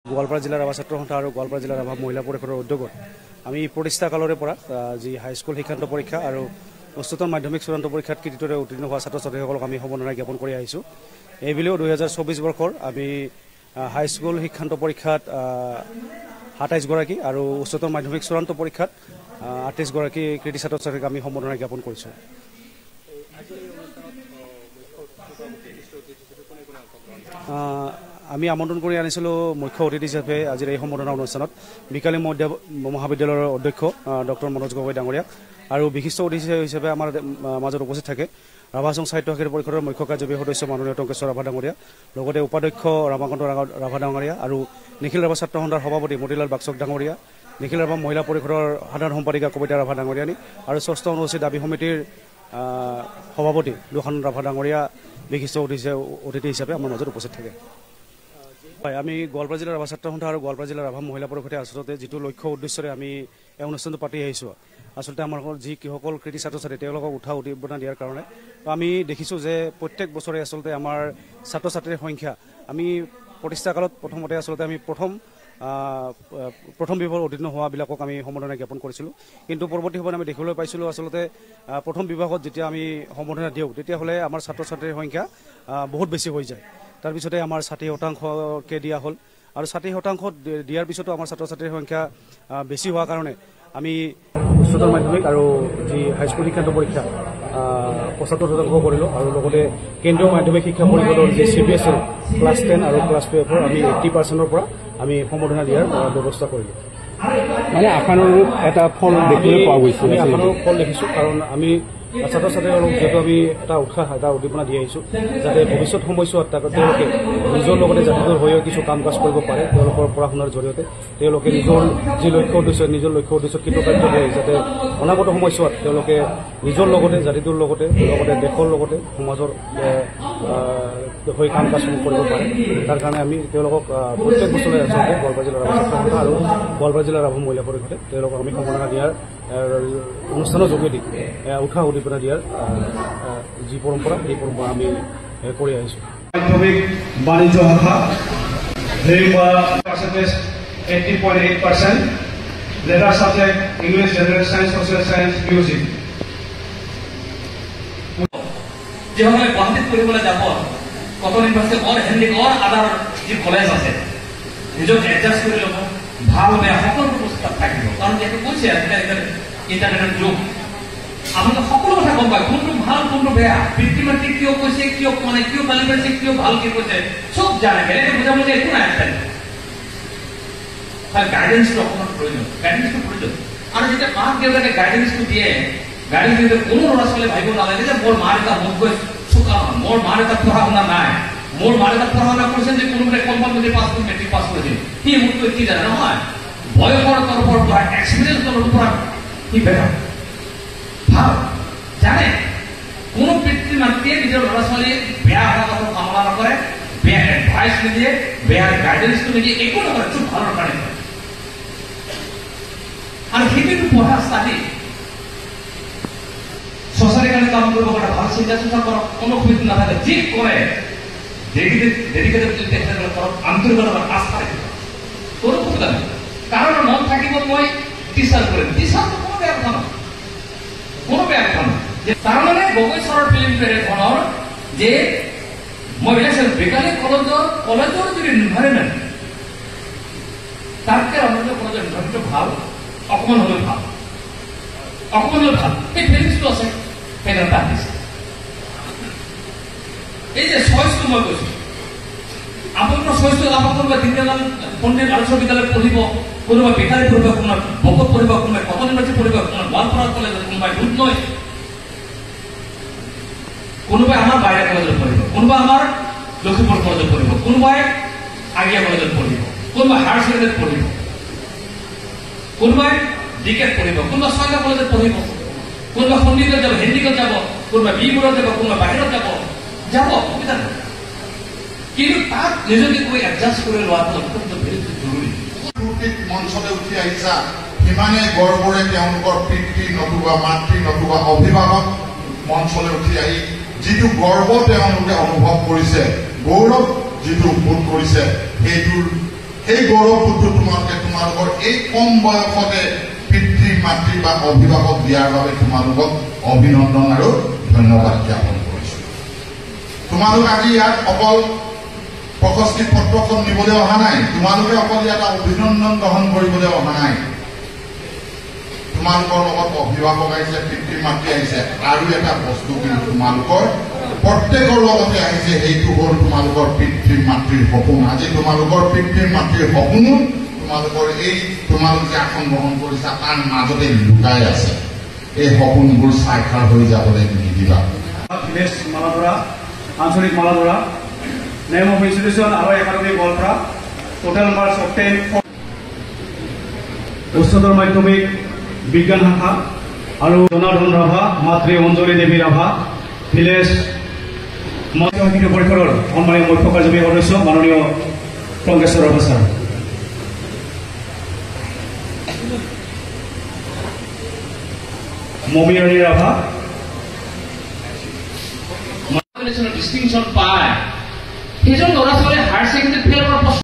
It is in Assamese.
গোৱালপাৰা জিলাৰ ৰাভা ছাত্ৰ সন্থা আৰু গোৱালপাৰা জিলাৰ ৰাভা মহিলা পৰিষদৰ উদ্যোগত আমি প্ৰতিষ্ঠা কালৰে পৰা যি হাইস্কুল শিক্ষান্ত পৰীক্ষা আৰু উচ্চতৰ মাধ্যমিক চূড়ান্ত পৰীক্ষাত কৃতিত্বৰে উত্তীৰ্ণ হোৱা ছাত্ৰ ছাত্ৰীসকলক আমি সম্বৰ্ধনা জ্ঞাপন কৰি আহিছোঁ। এইবুলিও 2024 বৰ্ষৰ আমি হাইস্কুল শিক্ষান্ত পৰীক্ষাত 27 গৰাকী আৰু উচ্চতৰ মাধ্যমিক চূড়ান্ত পৰীক্ষাত 38 গৰাকী কৃতি ছাত্ৰ ছাত্ৰীক আমি সম্বৰ্ধনা জ্ঞাপন কৰিছোঁ। আমি আমন্ত্ৰণ কৰি আনিছিলোঁ মুখ্য অতিথি হিচাপে আজিৰ এই সম্বৰ্ধনা অনুষ্ঠানত বিকালী মহাবিদ্যালয়ৰ অধ্যক্ষ ডক্টৰ মনোজ গগৈ ডাঙৰীয়াক আৰু বিশিষ্ট অতিথি হিচাপে আমাৰ মাজত উপস্থিত থাকে ৰাভা সংঘ সাহিত্য শাখাৰ পৰিষদৰ মুখ্য কাৰ্যবাহী সদস্য মাননীয় টংকেশ্বৰ ৰাভা ডাঙৰীয়া, লগতে উপাধ্যক্ষ ৰামাকান্ত ৰাভা ডাঙৰীয়া আৰু নিখিল ৰাভা ছাত্ৰ সন্থাৰ সভাপতি মতিলাল বাগচক ডাঙৰীয়া, নিখিল ৰাভা মহিলা পৰিষদৰ সাধাৰণ সম্পাদিকা কবিতা ৰাভা ডাঙৰীয়ানী আৰু ষষ্ঠ অনুসূচিত দাবী সমিতিৰ সভাপতি দুখন ৰাভা ডাঙৰীয়া বিশিষ্ট অতিথি হিচাপে আমাৰ মাজত উপস্থিত থাকে। হয়, আমি গোৱালপাৰা জিলাৰ ৰাভা ছাত্ৰ সন্থা আৰু গোৱালপাৰা জিলাৰ ৰাভা মহিলা পৰিষদে আচলতে যিটো লক্ষ্য উদ্দেশ্যৰে আমি এই অনুষ্ঠানটো পাতি আহিছোঁ, আচলতে আমাৰ যিসকল কৃতি ছাত্ৰ ছাত্ৰী তেওঁলোকক উদ্দীপনা দিয়াৰ কাৰণে আমি দেখিছোঁ যে প্ৰত্যেক বছৰে আচলতে আমাৰ ছাত্ৰ ছাত্ৰীৰ সংখ্যা আমি প্ৰতিষ্ঠা কালত প্ৰথমতে আচলতে আমি প্ৰথম বিভাগত উত্তীৰ্ণ হোৱাবিলাকক আমি সম্বৰ্ধনা জ্ঞাপন কৰিছিলোঁ। কিন্তু পৰৱৰ্তী সময়ত আমি দেখিবলৈ পাইছিলোঁ আচলতে প্ৰথম বিভাগত যেতিয়া আমি সম্বৰ্ধনা দিওঁ তেতিয়াহ'লে আমাৰ ছাত্ৰ ছাত্ৰীৰ সংখ্যা বহুত বেছি হৈ যায়। তাৰপিছতে আমাৰ 60% দিয়া হ'ল আৰু 60% দিয়াৰ পিছতো আমাৰ ছাত্ৰ ছাত্ৰীৰ সংখ্যা বেছি হোৱাৰ কাৰণে আমি উচ্চতৰ মাধ্যমিক আৰু যি হাইস্কুল শিক্ষান্ত পৰীক্ষা 75% কৰিলোঁ আৰু লগতে কেন্দ্ৰীয় মাধ্যমিক শিক্ষা পৰিষদৰ যি CBSE ক্লাছ 10 আৰু ক্লাছ 12 আমি 80%ৰ পৰা আমি সম্বৰ্ধনা দিয়াৰ ব্যৱস্থা কৰিলোঁ। মানে আশানুৰূপ এটা ফল দেখিবলৈ পোৱা গৈছে। আমি আশানুৰূপ ফল দেখিছোঁ, কাৰণ আমি ছাত্ৰ ছাত্ৰীসকলক যিহেতু আমি এটা উৎসাহ এটা উদ্দীপনা দি আহিছোঁ যাতে ভৱিষ্যত সময়ছোৱাত তেওঁলোকে নিজৰ লগতে জাতিটোৰ হৈও কিছু কাম কাজ কৰিব পাৰে। তেওঁলোকৰ পঢ়া শুনাৰ জৰিয়তে তেওঁলোকে নিজৰ যি লক্ষ্য উদ্দেশ্যত কৃতকাৰ্য হৈ যাতে অনাগত সময়ছোৱাত তেওঁলোকে নিজৰ লগতে জাতিটোৰ লগতে দেশৰ লগতে সমাজৰ হৈ কাম কাজ কৰিব পাৰে। তাৰ কাৰণে আমি তেওঁলোকক প্ৰত্যেক বছৰে আচলতে গোৱালপাৰা জিলাৰ ৰাভা ছাত্ৰ সন্থা আৰু গোৱালপাৰা জিলাৰ ৰাভা মহিলা পৰিষদে তেওঁলোকক আমি সম্বৰ্ধনা দিয়াৰ অনুষ্ঠানৰ যোগেদি উৎসাহ উদ্দীপনা দিয়াৰ যি পৰম্পৰা সেই পৰম্পৰা আমি কৰি আহিছোঁ। মাধ্যমিক বাণিজ্য শাখা 80.8%, letter subject English, general science, social science, music. যেভাবে গুৱাহাটীত পঢ়িবলৈ যাব কটন ইউনিভাৰ্চিটি হেনৰি আদাৰ যি কলেজ আছে নিজক এডজাষ্ট কৰি ল'ব, ভাল বেয়া সকলো বস্তু থাকিব। কাৰণ যিহেতু কৈছে ইণ্টাৰনেটৰ যুগ, আপোনালোকে সকলো কথা গম পায় কোনটো ভাল কোনটো বেয়া, পিতৃ মাতৃ কিয় কৈছে, কিয় গালি পাৰিছে, কিয় ভালকে কৈছে, চব জানে। বেলেগে বুজাব যে একো নাই, গাইডেন্সটো অকণমান প্ৰয়োজন, আৰু যেতিয়া মাক দেউতাকে গাইডেন্সটো দিয়ে, কোনো ল'ৰা ছোৱালীয়ে ভাবিব নালাগে যে মোৰ মা দেউতা মোতকৈ চোকা নহয়, মোৰ মা দেউতা পঢ়া শুনা নাই, মোৰ মা দেউতা পঢ়া শুনা কৰিছে যে কোনোবাই কম্পাউণ্ড মেট্ৰিক পাছ কৰি দিম, সি মোতকৈ কি জানে নহয়। বয়সৰ তৰফৰ পৰা এক্সপিৰিয়েঞ্চ তৰফৰ পৰা সি বেয়া ভাল জানে। কোনো পিতৃ মাতৃয়ে নিজৰ ল'ৰা ছোৱালী বেয়া হোৱা কথা কামনা নকৰে, বেয়া এডভাইচ নিদিয়ে, বেয়া গাইডেন্সটো নিদিয়ে, একো নকৰে, চব ভালৰ কাৰণে কৰে। আৰু সেইটোতো পঢ়া ষ্টাডি সঁচাৰে কাৰণে কাম কৰিব কাৰণে ভাল চিন্তা কৰক, কোনো অসুবিধা নাথাকে। যি কৰে ডেডিকেটেড কৰক, আন্তৰিকতা আস্থা ৰাখিব, কোনো অসুবিধা নাই। কাৰণ মন থাকিব মই টিচাৰ কৰিম, টিচাৰটো কোনো বেয়া কথা নহয়, কোনো বেয়া কথা নহয়। তাৰমানে গগৈ ছাৰৰ ফিল্মটো এনেধৰণৰ যে মই বেলেগ বেকাৰী কলেজৰ যদি এনভাইৰমেণ্ট তাতকে ৰমনীয় কলেজৰ এনভাইৰমেণ্টটো ভাল, অকণমান হ'লেও ভাল, সেই ফিলিংছটো আছে সেইকাৰণে তাত দিছে। এই যে চইচটো মই কৈছো, আপোনালোকৰ চইচটো কোনোবা দীনদয়াল পণ্ডিত আদৰ্শ বিদ্যালয়ত পঢ়িব, কোনোবা বেকাৰী পঢ়িব, কোনোবা বকত পঢ়িব, কোনোবাই কটন ইউনিভাৰ্চিটি পঢ়িব, কোনোবা গোৱালপাৰা কলেজত, কোনোবাই দুধনৈ, কোনোবাই আমাৰ বাহিৰা কলেজত পঢ়িব, কোনোবা আমাৰ লখিমপুৰ কলেজত পঢ়িব, কোনোবাই আগিয়া কলেজত পঢ়িব, কোনোবাই হায়াৰ ছেকেণ্ডেৰীত পঢ়িব, কোনোবাই ডিকেট পঢ়িব, কোনোবা ছয়টা কলেজত পঢ়িব, কোনোবা সন্দিকত যাব, হেণ্ডিকত যাব, কোনোবা বিবোৰত যাব, কোনোবা বাহিৰত যাব, অসুবিধা নাই। কিন্তু তাত নিজকে কৈ এডজাষ্ট কৰি লোৱাটো অত্যন্ত জৰুৰী। মঞ্চলৈ উঠি আহিছা, সিমানে গৰ্বৰে তেওঁলোকৰ পিতৃ নতুবা মাতৃ নতুবা অভিভাৱক মঞ্চলৈ উঠি আহি যিটো গৰ্ব তেওঁলোকে অনুভৱ কৰিছে, গৌৰৱ যিটো বোধ কৰিছে, সেইটোৰ সেই গৌৰৱবোধটো তোমালোকৰ এই কম বয়সতে পিতৃ মাতৃ বা অভিভাৱক দিয়াৰ বাবে তোমালোকক অভিনন্দন আৰু ধন্যবাদ জ্ঞাপন কৰিছো। তোমালোক আজি ইয়াত অকল প্ৰশস্তি পত্ৰখন নিবলৈ অহা নাই, তোমালোকে অকল ইয়াত অভিনন্দন গ্ৰহণ কৰিবলৈ অহা নাই। তোমালোকৰ লগত অভিভাৱক আহিছে, পিতৃ মাতৃ আহিছে, আৰু এটা বস্তু কিন্তু তোমালোকৰ প্ৰত্যেকৰ লগতে আহিছে, সেইটো হ'ল তোমালোকৰ পিতৃ মাতৃৰ সপোন। আজি তোমালোকৰ পিতৃ মাতৃৰ সপোনো তোমালোক যে আসন গ্ৰহণ কৰিছা তাৰ মাজতে লুকাই আছে। এই সপোনবোৰ সাকাৰ হৈ যাবলৈ নিদিবা। মালাধৰা আঞ্চলিক মালাধৰা নেম অফ ইনষ্টিটিউশন আৰু academic Goalpara total marks obtain. উচ্চতৰ মাধ্যমিক বিজ্ঞান শাখা আৰু জনাৰ্দন ৰাভা, মাতৃ অঞ্জলি দেৱী ৰাভা, ভিলেজ শিক্ষা পৰিষদৰ সন্মানীয় মুখ্য কাৰ্যবাহী সদস্য মাননীয় টংকেশ্বৰ ৰাভা ছাৰ। মমিৰাণী ৰাভা ডিষ্টিংশ্যন পায়, সেইজন ল'ৰা ছোৱালীয়ে হায়াৰ ছেকেণ্ডেৰী ফেইল কৰাৰ